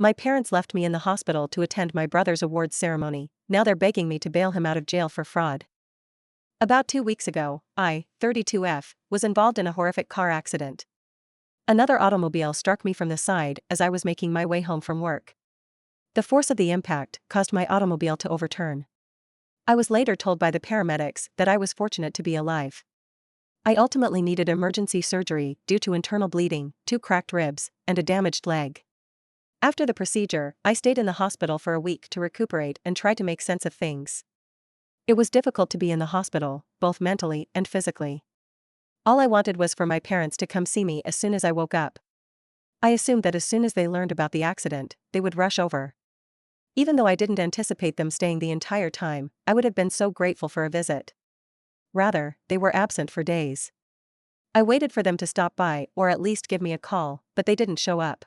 My parents left me in the hospital to attend my brother's awards ceremony. Now they're begging me to bail him out of jail for fraud. About 2 weeks ago, I, 32F, was involved in a horrific car accident. Another automobile struck me from the side as I was making my way home from work. The force of the impact caused my automobile to overturn. I was later told by the paramedics that I was fortunate to be alive. I ultimately needed emergency surgery due to internal bleeding, 2 cracked ribs, and a damaged leg. After the procedure, I stayed in the hospital for a week to recuperate and try to make sense of things. It was difficult to be in the hospital, both mentally and physically. All I wanted was for my parents to come see me as soon as I woke up. I assumed that as soon as they learned about the accident, they would rush over. Even though I didn't anticipate them staying the entire time, I would have been so grateful for a visit. Rather, they were absent for days. I waited for them to stop by or at least give me a call, but they didn't show up.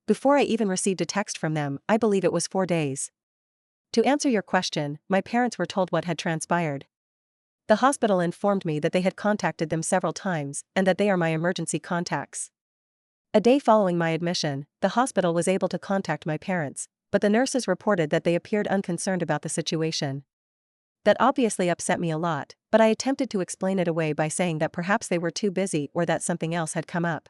Before I even received a text from them, I believe it was 4 days. To answer your question, my parents were told what had transpired. The hospital informed me that they had contacted them several times and that they are my emergency contacts. A day following my admission, the hospital was able to contact my parents, but the nurses reported that they appeared unconcerned about the situation. That obviously upset me a lot, but I attempted to explain it away by saying that perhaps they were too busy or that something else had come up.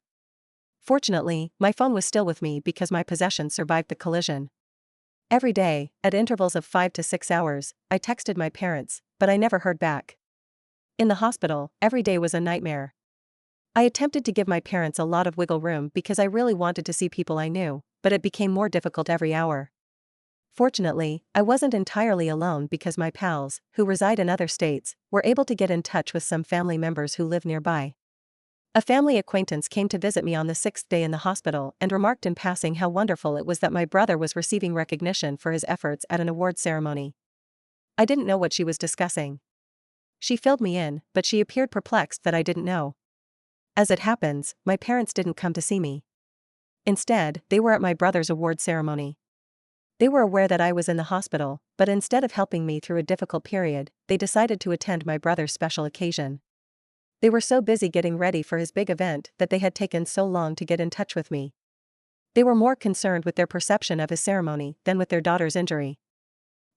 Fortunately, my phone was still with me because my possessions survived the collision. Every day, at intervals of 5 to 6 hours, I texted my parents, but I never heard back. In the hospital, every day was a nightmare. I attempted to give my parents a lot of wiggle room because I really wanted to see people I knew, but it became more difficult every hour. Fortunately, I wasn't entirely alone because my pals, who reside in other states, were able to get in touch with some family members who live nearby. A family acquaintance came to visit me on the 6th day in the hospital and remarked in passing how wonderful it was that my brother was receiving recognition for his efforts at an award ceremony. I didn't know what she was discussing. She filled me in, but she appeared perplexed that I didn't know. As it happens, my parents didn't come to see me. Instead, they were at my brother's award ceremony. They were aware that I was in the hospital, but instead of helping me through a difficult period, they decided to attend my brother's special occasion. They were so busy getting ready for his big event that they had taken so long to get in touch with me. They were more concerned with their perception of his ceremony than with their daughter's injury.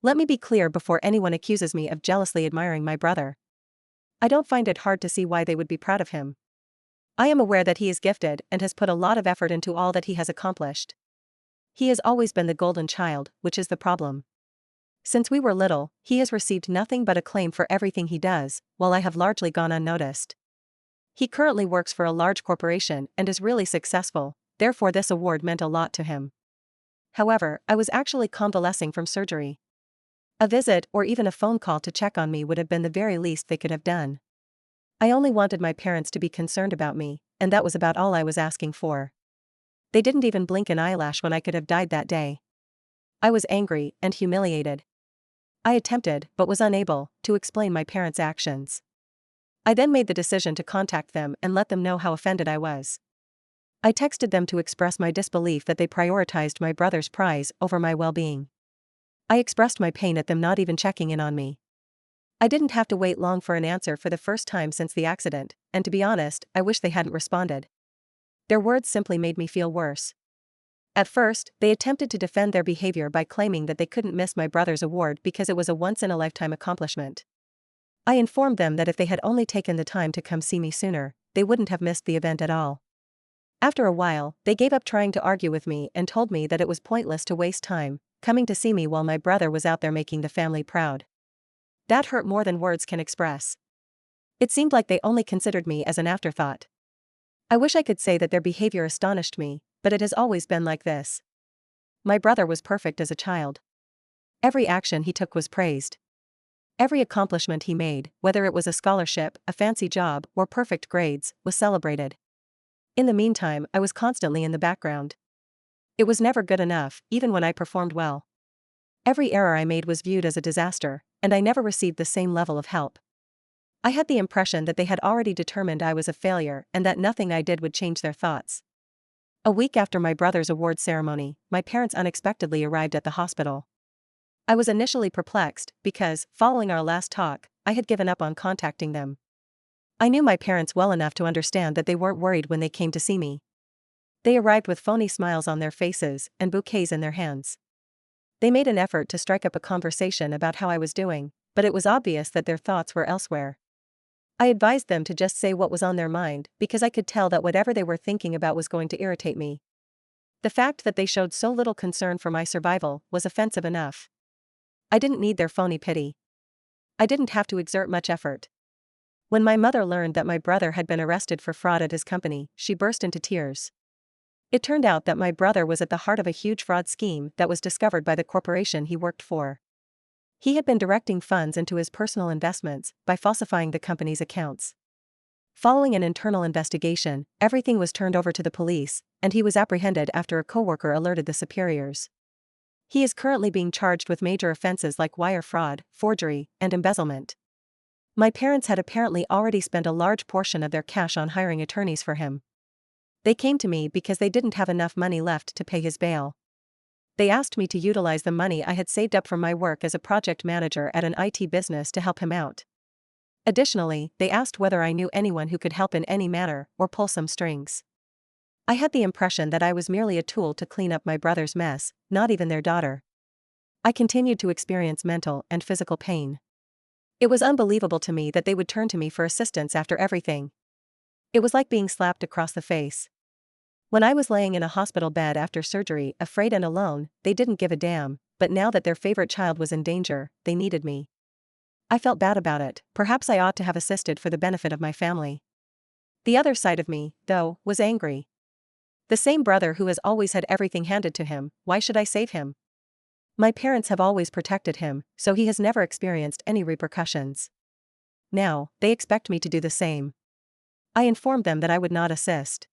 Let me be clear before anyone accuses me of jealously admiring my brother. I don't find it hard to see why they would be proud of him. I am aware that he is gifted and has put a lot of effort into all that he has accomplished. He has always been the golden child, which is the problem. Since we were little, he has received nothing but acclaim for everything he does, while I have largely gone unnoticed. He currently works for a large corporation and is really successful, therefore this award meant a lot to him. However, I was actually convalescing from surgery. A visit or even a phone call to check on me would have been the very least they could have done. I only wanted my parents to be concerned about me, and that was about all I was asking for. They didn't even blink an eyelash when I could have died that day. I was angry and humiliated. I attempted, but was unable, to explain my parents' actions. I then made the decision to contact them and let them know how offended I was. I texted them to express my disbelief that they prioritized my brother's prize over my well-being. I expressed my pain at them not even checking in on me. I didn't have to wait long for an answer for the first time since the accident, and to be honest, I wish they hadn't responded. Their words simply made me feel worse. At first, they attempted to defend their behavior by claiming that they couldn't miss my brother's award because it was a once-in-a-lifetime accomplishment. I informed them that if they had only taken the time to come see me sooner, they wouldn't have missed the event at all. After a while, they gave up trying to argue with me and told me that it was pointless to waste time coming to see me while my brother was out there making the family proud. That hurt more than words can express. It seemed like they only considered me as an afterthought. I wish I could say that their behavior astonished me, but it has always been like this. My brother was perfect as a child. Every action he took was praised. Every accomplishment he made, whether it was a scholarship, a fancy job, or perfect grades, was celebrated. In the meantime, I was constantly in the background. It was never good enough, even when I performed well. Every error I made was viewed as a disaster, and I never received the same level of help. I had the impression that they had already determined I was a failure and that nothing I did would change their thoughts. A week after my brother's award ceremony, my parents unexpectedly arrived at the hospital. I was initially perplexed because, following our last talk, I had given up on contacting them. I knew my parents well enough to understand that they weren't worried when they came to see me. They arrived with phony smiles on their faces and bouquets in their hands. They made an effort to strike up a conversation about how I was doing, but it was obvious that their thoughts were elsewhere. I advised them to just say what was on their mind because I could tell that whatever they were thinking about was going to irritate me. The fact that they showed so little concern for my survival was offensive enough. I didn't need their phony pity. I didn't have to exert much effort. When my mother learned that my brother had been arrested for fraud at his company, she burst into tears. It turned out that my brother was at the heart of a huge fraud scheme that was discovered by the corporation he worked for. He had been directing funds into his personal investments by falsifying the company's accounts. Following an internal investigation, everything was turned over to the police, and he was apprehended after a coworker alerted the superiors. He is currently being charged with major offenses like wire fraud, forgery, and embezzlement. My parents had apparently already spent a large portion of their cash on hiring attorneys for him. They came to me because they didn't have enough money left to pay his bail. They asked me to utilize the money I had saved up from my work as a project manager at an IT business to help him out. Additionally, they asked whether I knew anyone who could help in any manner or pull some strings. I had the impression that I was merely a tool to clean up my brother's mess, not even their daughter. I continued to experience mental and physical pain. It was unbelievable to me that they would turn to me for assistance after everything. It was like being slapped across the face. When I was laying in a hospital bed after surgery, afraid and alone, they didn't give a damn, but now that their favorite child was in danger, they needed me. I felt bad about it. Perhaps I ought to have assisted for the benefit of my family. The other side of me, though, was angry. The same brother who has always had everything handed to him, why should I save him? My parents have always protected him, so he has never experienced any repercussions. Now, they expect me to do the same. I informed them that I would not assist.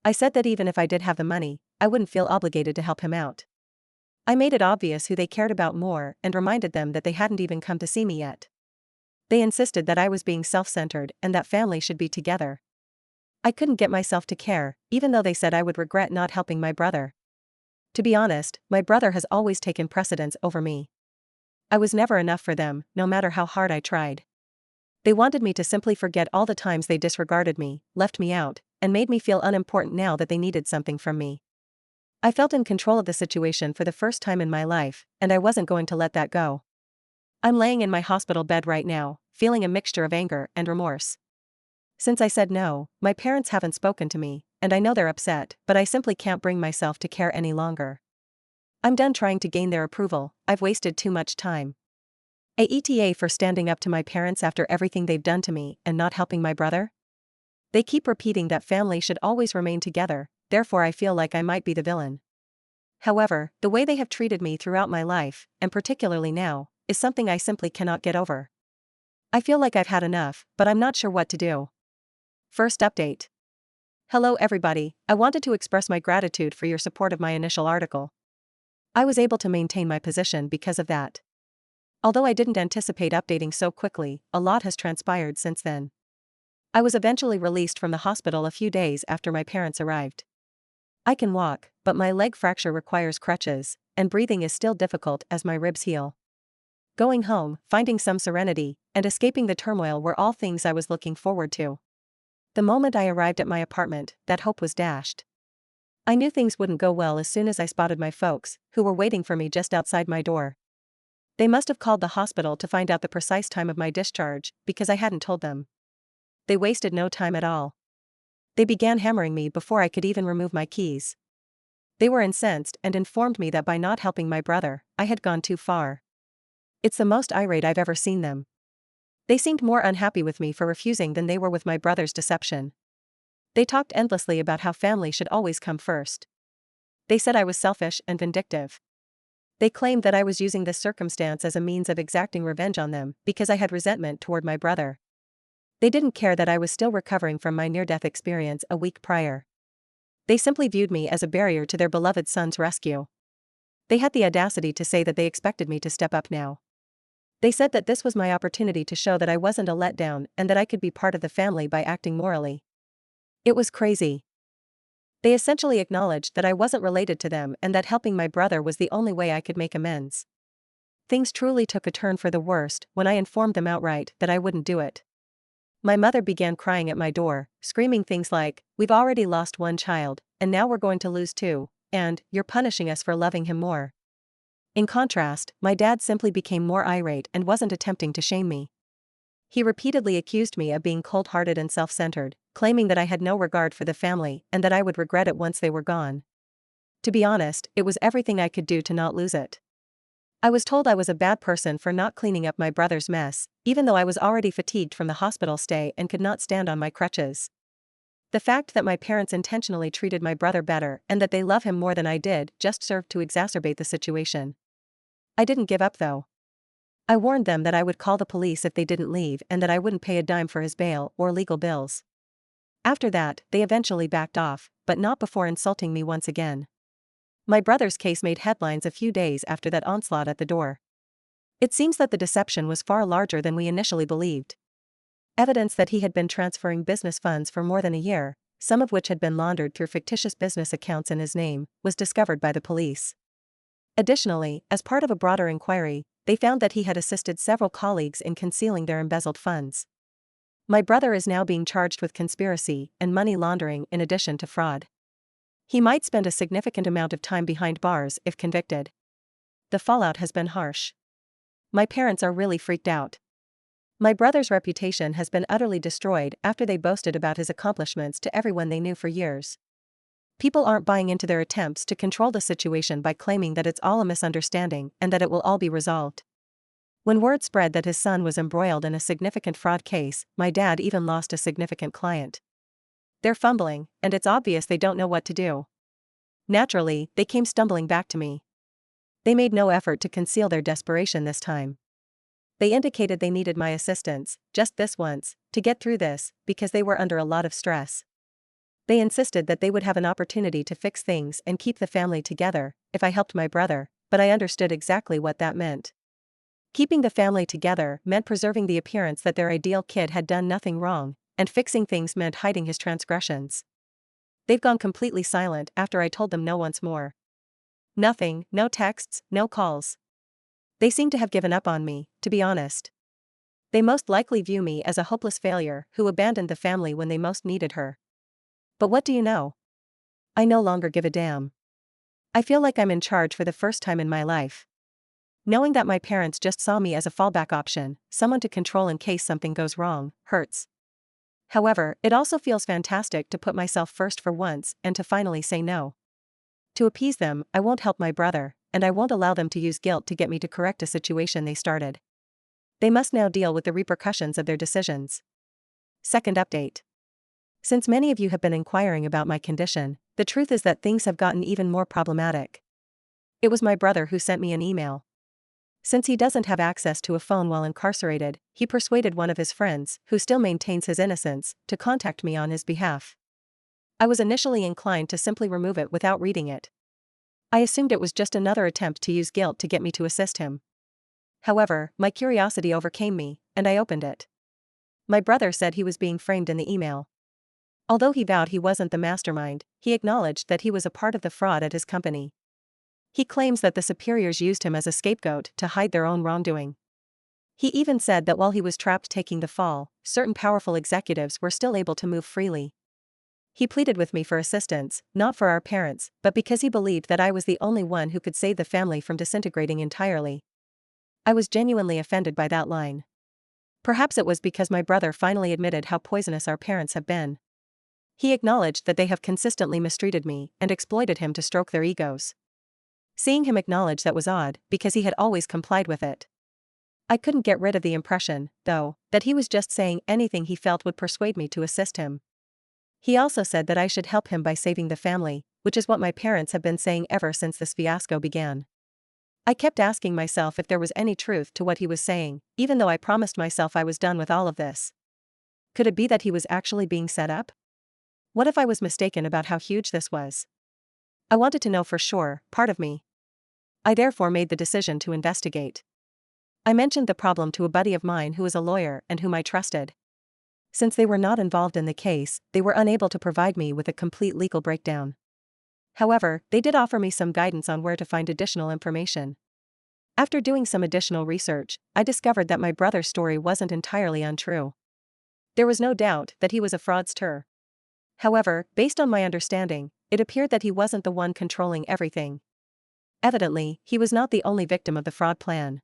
I said that even if I did have the money, I wouldn't feel obligated to help him out. I made it obvious who they cared about more and reminded them that they hadn't even come to see me yet. They insisted that I was being self-centered and that family should be together. I couldn't get myself to care, even though they said I would regret not helping my brother. To be honest, my brother has always taken precedence over me. I was never enough for them, no matter how hard I tried. They wanted me to simply forget all the times they disregarded me, left me out, and made me feel unimportant now that they needed something from me. I felt in control of the situation for the first time in my life, and I wasn't going to let that go. I'm laying in my hospital bed right now, feeling a mixture of anger and remorse. Since I said no, my parents haven't spoken to me, and I know they're upset, but I simply can't bring myself to care any longer. I'm done trying to gain their approval. I've wasted too much time. AETA for standing up to my parents after everything they've done to me and not helping my brother? They keep repeating that family should always remain together, therefore I feel like I might be the villain. However, the way they have treated me throughout my life, and particularly now, is something I simply cannot get over. I feel like I've had enough, but I'm not sure what to do. First update. Hello everybody, I wanted to express my gratitude for your support of my initial article. I was able to maintain my position because of that. Although I didn't anticipate updating so quickly, a lot has transpired since then. I was eventually released from the hospital a few days after my parents arrived. I can walk, but my leg fracture requires crutches, and breathing is still difficult as my ribs heal. Going home, finding some serenity, and escaping the turmoil were all things I was looking forward to. The moment I arrived at my apartment, that hope was dashed. I knew things wouldn't go well as soon as I spotted my folks, who were waiting for me just outside my door. They must have called the hospital to find out the precise time of my discharge, because I hadn't told them. They wasted no time at all. They began hammering me before I could even remove my keys. They were incensed and informed me that by not helping my brother, I had gone too far. It's the most irate I've ever seen them. They seemed more unhappy with me for refusing than they were with my brother's deception. They talked endlessly about how family should always come first. They said I was selfish and vindictive. They claimed that I was using this circumstance as a means of exacting revenge on them because I had resentment toward my brother. They didn't care that I was still recovering from my near-death experience a week prior. They simply viewed me as a barrier to their beloved son's rescue. They had the audacity to say that they expected me to step up now. They said that this was my opportunity to show that I wasn't a letdown and that I could be part of the family by acting morally. It was crazy. They essentially acknowledged that I wasn't related to them and that helping my brother was the only way I could make amends. Things truly took a turn for the worst when I informed them outright that I wouldn't do it. My mother began crying at my door, screaming things like, "We've already lost one child, and now we're going to lose too, and you're punishing us for loving him more." In contrast, my dad simply became more irate and wasn't attempting to shame me. He repeatedly accused me of being cold-hearted and self-centered, claiming that I had no regard for the family and that I would regret it once they were gone. To be honest, it was everything I could do to not lose it. I was told I was a bad person for not cleaning up my brother's mess, even though I was already fatigued from the hospital stay and could not stand on my crutches. The fact that my parents intentionally treated my brother better and that they love him more than I did just served to exacerbate the situation. I didn't give up though. I warned them that I would call the police if they didn't leave and that I wouldn't pay a dime for his bail or legal bills. After that, they eventually backed off, but not before insulting me once again. My brother's case made headlines a few days after that onslaught at the door. It seems that the deception was far larger than we initially believed. Evidence that he had been transferring business funds for more than a year, some of which had been laundered through fictitious business accounts in his name, was discovered by the police. Additionally, as part of a broader inquiry, they found that he had assisted several colleagues in concealing their embezzled funds. My brother is now being charged with conspiracy and money laundering in addition to fraud. He might spend a significant amount of time behind bars if convicted. The fallout has been harsh. My parents are really freaked out. My brother's reputation has been utterly destroyed after they boasted about his accomplishments to everyone they knew for years. People aren't buying into their attempts to control the situation by claiming that it's all a misunderstanding and that it will all be resolved. When word spread that his son was embroiled in a significant fraud case, my dad even lost a significant client. They're fumbling, and it's obvious they don't know what to do. Naturally, they came stumbling back to me. They made no effort to conceal their desperation this time. They indicated they needed my assistance, just this once, to get through this, because they were under a lot of stress. They insisted that they would have an opportunity to fix things and keep the family together if I helped my brother, but I understood exactly what that meant. Keeping the family together meant preserving the appearance that their ideal kid had done nothing wrong, and fixing things meant hiding his transgressions. They've gone completely silent after I told them no once more. Nothing, no texts, no calls. They seem to have given up on me, to be honest. They most likely view me as a hopeless failure who abandoned the family when they most needed her. But what do you know? I no longer give a damn. I feel like I'm in charge for the first time in my life. Knowing that my parents just saw me as a fallback option, someone to control in case something goes wrong, hurts. However, it also feels fantastic to put myself first for once and to finally say no. To appease them, I won't help my brother, and I won't allow them to use guilt to get me to correct a situation they started. They must now deal with the repercussions of their decisions. Second update. Since many of you have been inquiring about my condition, the truth is that things have gotten even more problematic. It was my brother who sent me an email. Since he doesn't have access to a phone while incarcerated, he persuaded one of his friends, who still maintains his innocence, to contact me on his behalf. I was initially inclined to simply remove it without reading it. I assumed it was just another attempt to use guilt to get me to assist him. However, my curiosity overcame me, and I opened it. My brother said he was being framed in the email. Although he vowed he wasn't the mastermind, he acknowledged that he was a part of the fraud at his company. He claims that the superiors used him as a scapegoat to hide their own wrongdoing. He even said that while he was trapped taking the fall, certain powerful executives were still able to move freely. He pleaded with me for assistance, not for our parents, but because he believed that I was the only one who could save the family from disintegrating entirely. I was genuinely offended by that line. Perhaps it was because my brother finally admitted how poisonous our parents have been. He acknowledged that they have consistently mistreated me and exploited him to stroke their egos. Seeing him acknowledge that was odd, because he had always complied with it. I couldn't get rid of the impression, though, that he was just saying anything he felt would persuade me to assist him. He also said that I should help him by saving the family, which is what my parents have been saying ever since this fiasco began. I kept asking myself if there was any truth to what he was saying, even though I promised myself I was done with all of this. Could it be that he was actually being set up? What if I was mistaken about how huge this was? I wanted to know for sure, part of me. I therefore made the decision to investigate. I mentioned the problem to a buddy of mine who is a lawyer and whom I trusted. Since they were not involved in the case, they were unable to provide me with a complete legal breakdown. However, they did offer me some guidance on where to find additional information. After doing some additional research, I discovered that my brother's story wasn't entirely untrue. There was no doubt that he was a fraudster. However, based on my understanding, it appeared that he wasn't the one controlling everything. Evidently, he was not the only victim of the fraud plan.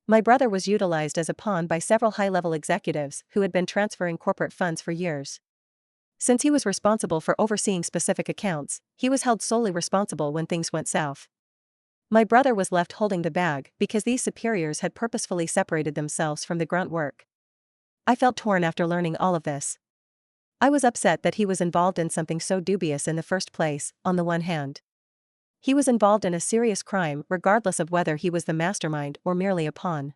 My brother was utilized as a pawn by several high-level executives who had been transferring corporate funds for years. Since he was responsible for overseeing specific accounts, he was held solely responsible when things went south. My brother was left holding the bag because these superiors had purposefully separated themselves from the grunt work. I felt torn after learning all of this. I was upset that he was involved in something so dubious in the first place. On the one hand, he was involved in a serious crime regardless of whether he was the mastermind or merely a pawn.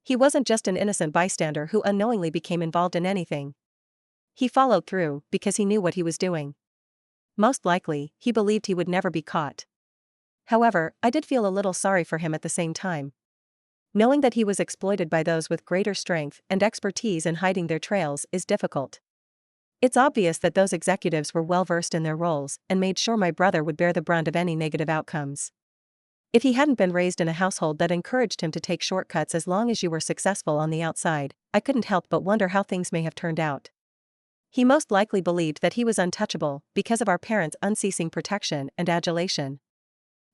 He wasn't just an innocent bystander who unknowingly became involved in anything. He followed through because he knew what he was doing. Most likely, he believed he would never be caught. However, I did feel a little sorry for him at the same time. Knowing that he was exploited by those with greater strength and expertise in hiding their trails is difficult. It's obvious that those executives were well versed in their roles and made sure my brother would bear the brunt of any negative outcomes. If he hadn't been raised in a household that encouraged him to take shortcuts as long as you were successful on the outside, I couldn't help but wonder how things may have turned out. He most likely believed that he was untouchable because of our parents' unceasing protection and adulation.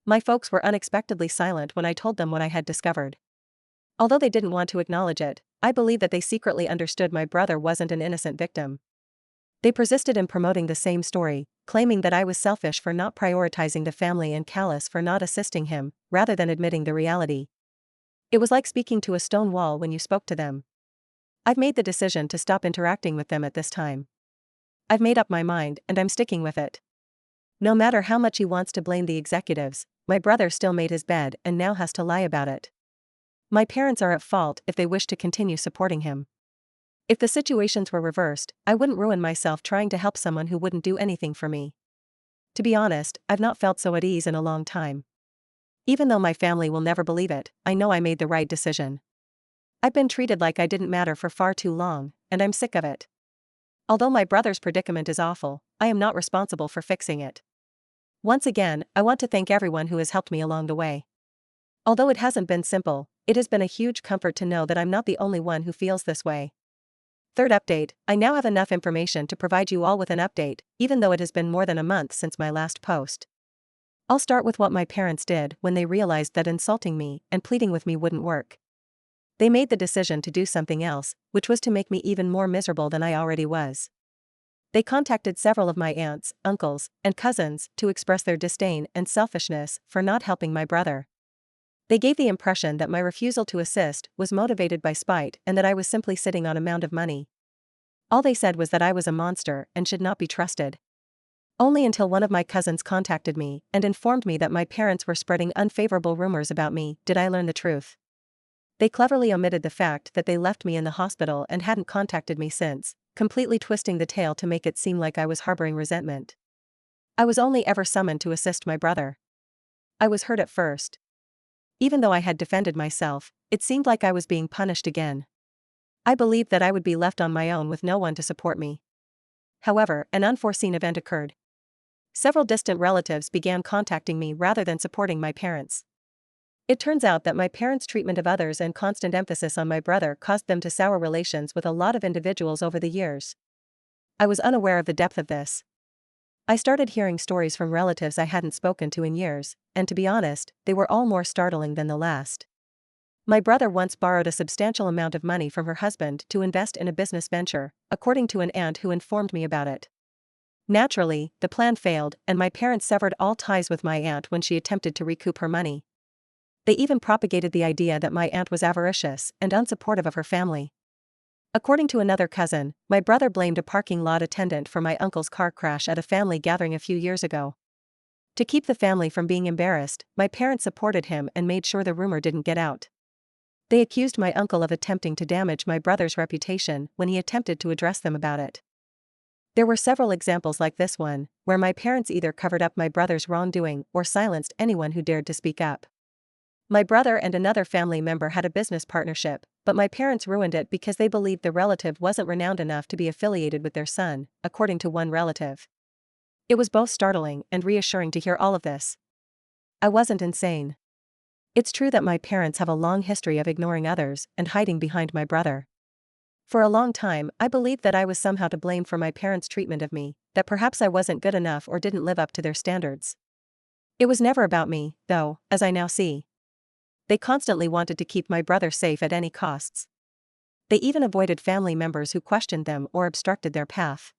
My folks were unexpectedly silent when I told them what I had discovered. Although they didn't want to acknowledge it, I believe that they secretly understood my brother wasn't an innocent victim. They persisted in promoting the same story, claiming that I was selfish for not prioritizing the family and callous for not assisting him, rather than admitting the reality. It was like speaking to a stone wall when you spoke to them. I've made the decision to stop interacting with them at this time. I've made up my mind and I'm sticking with it. No matter how much he wants to blame the executives, my brother still made his bed and now has to lie about it. My parents are at fault if they wish to continue supporting him. If the situations were reversed, I wouldn't ruin myself trying to help someone who wouldn't do anything for me. To be honest, I've not felt so at ease in a long time. Even though my family will never believe it, I know I made the right decision. I've been treated like I didn't matter for far too long, and I'm sick of it. Although my brother's predicament is awful, I am not responsible for fixing it. Once again, I want to thank everyone who has helped me along the way. Although it hasn't been simple, it has been a huge comfort to know that I'm not the only one who feels this way. Third update, I now have enough information to provide you all with an update, even though it has been more than a month since my last post. I'll start with what my parents did when they realized that insulting me and pleading with me wouldn't work. They made the decision to do something else, which was to make me even more miserable than I already was. They contacted several of my aunts, uncles, and cousins to express their disdain and selfishness for not helping my brother. They gave the impression that my refusal to assist was motivated by spite and that I was simply sitting on a mound of money. All they said was that I was a monster and should not be trusted. Only until one of my cousins contacted me and informed me that my parents were spreading unfavorable rumors about me did I learn the truth. They cleverly omitted the fact that they left me in the hospital and hadn't contacted me since, completely twisting the tale to make it seem like I was harboring resentment. I was only ever summoned to assist my brother. I was hurt at first. Even though I had defended myself, it seemed like I was being punished again. I believed that I would be left on my own with no one to support me. However, an unforeseen event occurred. Several distant relatives began contacting me rather than supporting my parents. It turns out that my parents' treatment of others and constant emphasis on my brother caused them to sour relations with a lot of individuals over the years. I was unaware of the depth of this. I started hearing stories from relatives I hadn't spoken to in years, and to be honest, they were all more startling than the last. My brother once borrowed a substantial amount of money from her husband to invest in a business venture, according to an aunt who informed me about it. Naturally, the plan failed, and my parents severed all ties with my aunt when she attempted to recoup her money. They even propagated the idea that my aunt was avaricious and unsupportive of her family. According to another cousin, my brother blamed a parking lot attendant for my uncle's car crash at a family gathering a few years ago. To keep the family from being embarrassed, my parents supported him and made sure the rumor didn't get out. They accused my uncle of attempting to damage my brother's reputation when he attempted to address them about it. There were several examples like this one, where my parents either covered up my brother's wrongdoing or silenced anyone who dared to speak up. My brother and another family member had a business partnership, but my parents ruined it because they believed the relative wasn't renowned enough to be affiliated with their son, according to one relative. It was both startling and reassuring to hear all of this. I wasn't insane. It's true that my parents have a long history of ignoring others and hiding behind my brother. For a long time, I believed that I was somehow to blame for my parents' treatment of me, that perhaps I wasn't good enough or didn't live up to their standards. It was never about me, though, as I now see. They constantly wanted to keep my brother safe at any costs. They even avoided family members who questioned them or obstructed their path.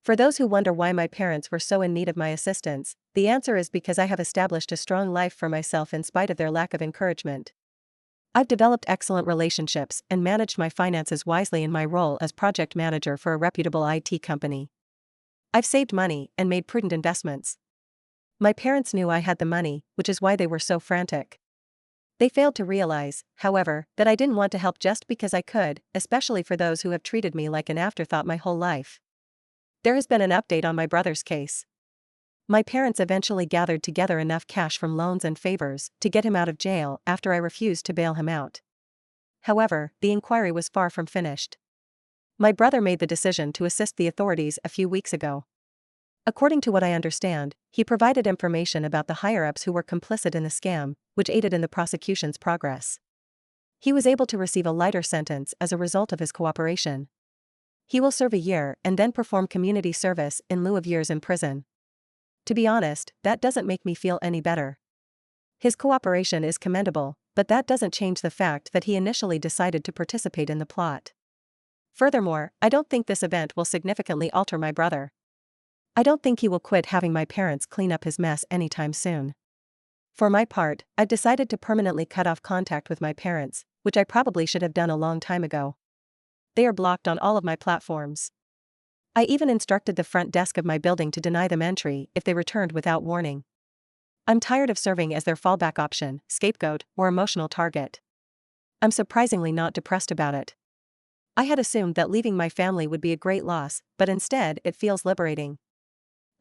For those who wonder why my parents were so in need of my assistance, the answer is because I have established a strong life for myself in spite of their lack of encouragement. I've developed excellent relationships and managed my finances wisely in my role as project manager for a reputable IT company. I've saved money and made prudent investments. My parents knew I had the money, which is why they were so frantic. They failed to realize, however, that I didn't want to help just because I could, especially for those who have treated me like an afterthought my whole life. There has been an update on my brother's case. My parents eventually gathered together enough cash from loans and favors to get him out of jail after I refused to bail him out. However, the inquiry was far from finished. My brother made the decision to assist the authorities a few weeks ago. According to what I understand, he provided information about the higher-ups who were complicit in the scam, which aided in the prosecution's progress. He was able to receive a lighter sentence as a result of his cooperation. He will serve a year and then perform community service in lieu of years in prison. To be honest, that doesn't make me feel any better. His cooperation is commendable, but that doesn't change the fact that he initially decided to participate in the plot. Furthermore, I don't think this event will significantly alter my brother. I don't think he will quit having my parents clean up his mess anytime soon. For my part, I've decided to permanently cut off contact with my parents, which I probably should have done a long time ago. They are blocked on all of my platforms. I even instructed the front desk of my building to deny them entry if they returned without warning. I'm tired of serving as their fallback option, scapegoat, or emotional target. I'm surprisingly not depressed about it. I had assumed that leaving my family would be a great loss, but instead it feels liberating.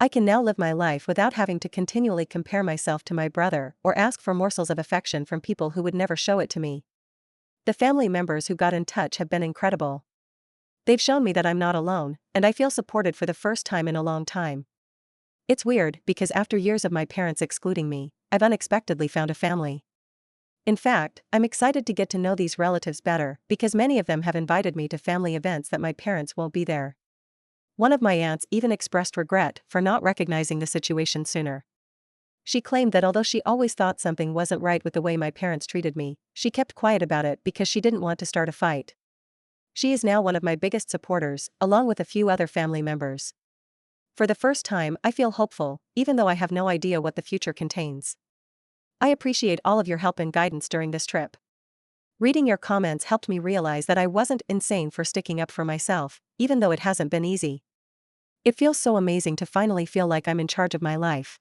I can now live my life without having to continually compare myself to my brother or ask for morsels of affection from people who would never show it to me. The family members who got in touch have been incredible. They've shown me that I'm not alone, and I feel supported for the first time in a long time. It's weird because after years of my parents excluding me, I've unexpectedly found a family. In fact, I'm excited to get to know these relatives better because many of them have invited me to family events that my parents won't be there. One of my aunts even expressed regret for not recognizing the situation sooner. She claimed that although she always thought something wasn't right with the way my parents treated me, she kept quiet about it because she didn't want to start a fight. She is now one of my biggest supporters, along with a few other family members. For the first time, I feel hopeful, even though I have no idea what the future contains. I appreciate all of your help and guidance during this trip. Reading your comments helped me realize that I wasn't insane for sticking up for myself, even though it hasn't been easy. It feels so amazing to finally feel like I'm in charge of my life.